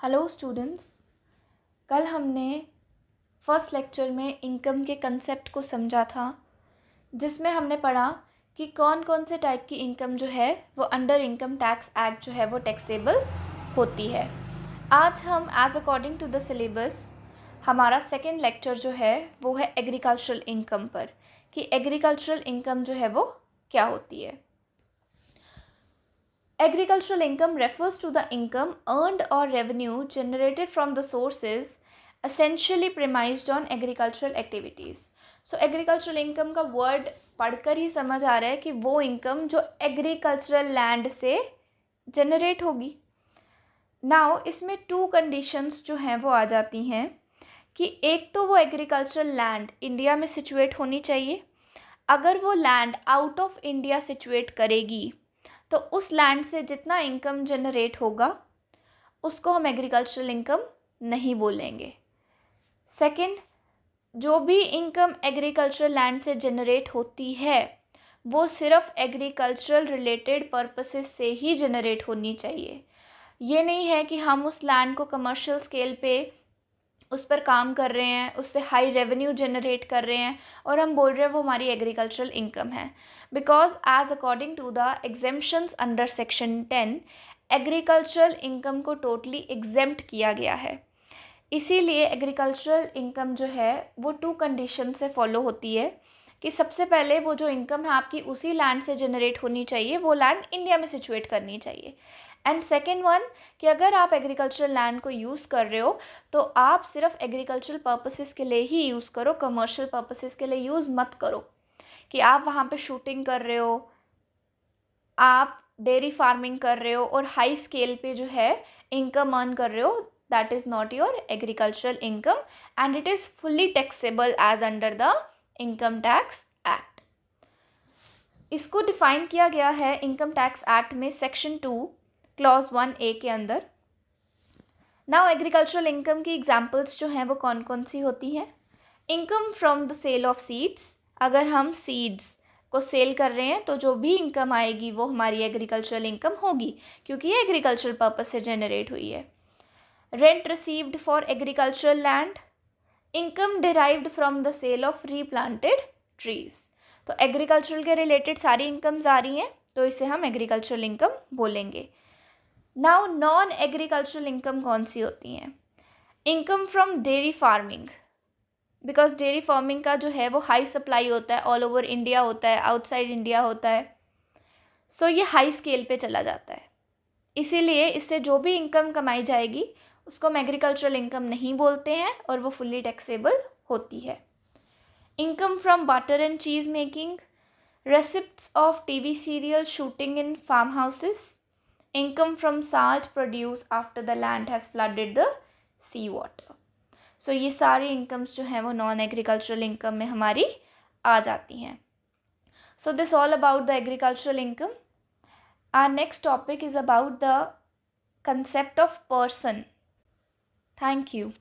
Hello students, कल हमने first lecture में इनकम के कंसेप्ट को समझा था, जिसमें हमने पढ़ा कि कौन कौन से टाइप की इनकम जो है वो अंडर इनकम टैक्स एक्ट जो है वो टैक्सेबल होती है। आज हम as according to the syllabus हमारा सेकेंड लेक्चर जो है वो है एग्रीकल्चरल इनकम पर, कि एग्रीकल्चरल इनकम जो है वो क्या होती है। Agricultural income refers to the income earned or revenue generated from the sources essentially premised on agricultural activities. So agricultural income का word पढ़कर ही समझ आ रहा है कि वो income जो agricultural land से generate होगी। Now इसमें two conditions जो हैं वो आ जाती हैं कि एक तो वो agricultural land इंडिया में situate होनी चाहिए। अगर वो land out of India situate करेगी तो उस लैंड से जितना इनकम जनरेट होगा उसको हम एग्रीकल्चरल इनकम नहीं बोलेंगे। सेकंड, जो भी इनकम एग्रीकल्चरल लैंड से जनरेट होती है वो सिर्फ एग्रीकल्चरल रिलेटेड पर्पसेस से ही जनरेट होनी चाहिए। ये नहीं है कि हम उस लैंड को कमर्शियल स्केल पे उस पर काम कर रहे हैं, उससे हाई रेवेन्यू जनरेट कर रहे हैं और हम बोल रहे हैं वो हमारी एग्रीकल्चरल इनकम है। Because as according to the exemptions under section 10 agricultural income को टोटली एग्जेम्प्ट किया गया है। इसीलिए एग्रीकल्चरल इनकम जो है वो टू कंडीशन से फॉलो होती है कि सबसे पहले वो जो इनकम है आपकी उसी लैंड से जनरेट होनी चाहिए, वो लैंड इंडिया में सिचुएट करनी चाहिए। एंड सेकेंड वन कि अगर आप एग्रीकल्चरल लैंड को यूज़ कर रहे हो तो आप सिर्फ एग्रीकल्चरल पर्पसेस के लिए ही यूज़ करो, कमर्शियल पर्पसेस के लिए यूज़ मत करो कि आप वहाँ पे शूटिंग कर रहे हो, आप डेयरी फार्मिंग कर रहे हो और हाई स्केल पे जो है इनकम अर्न कर रहे हो। That is not your agricultural income and it is fully taxable as under the income tax act. इसको डिफाइन किया गया है इनकम टैक्स एक्ट में सेक्शन 2 क्लॉज 1A के अंदर। नाउ एग्रीकल्चरल इनकम की एग्जांपल्स जो हैं वो कौन कौन सी होती हैं। Income from the sale of seeds, अगर हम सीड्स को सेल कर रहे हैं तो जो भी इनकम आएगी वो हमारी एग्रीकल्चरल इनकम होगी, क्योंकि ये एग्रीकल्चरल पर्पस से जनरेट हुई है। Rent received for agricultural land, income derived from the sale of replanted trees. तो एग्रीकल्चरल के रिलेटेड सारी इनकम्स आ रही हैं तो इसे हम एग्रीकल्चरल इनकम बोलेंगे। नाउ नॉन एग्रीकल्चरल इनकम कौन सी होती हैं। Income from dairy farming, because dairy farming का जो है वो हाई सप्लाई होता है, ऑल ओवर इंडिया होता है, आउटसाइड इंडिया होता है, सो ये हाई स्केल पे चला जाता है। इसीलिए इससे जो भी इनकम कमाई जाएगी उसको हम एग्रीकल्चरल इनकम नहीं बोलते हैं और वो फुल्ली टैक्सेबल होती है। Income from butter and cheese making, receipts of TV serial shooting in farm houses, income from salt produced after the land has flooded the sea water. So ये सारी incomes जो हैं वो नॉन एग्रीकल्चरल इनकम में हमारी आ जाती हैं। So this all about the agricultural income. Our next topic is about the concept of person. Thank you.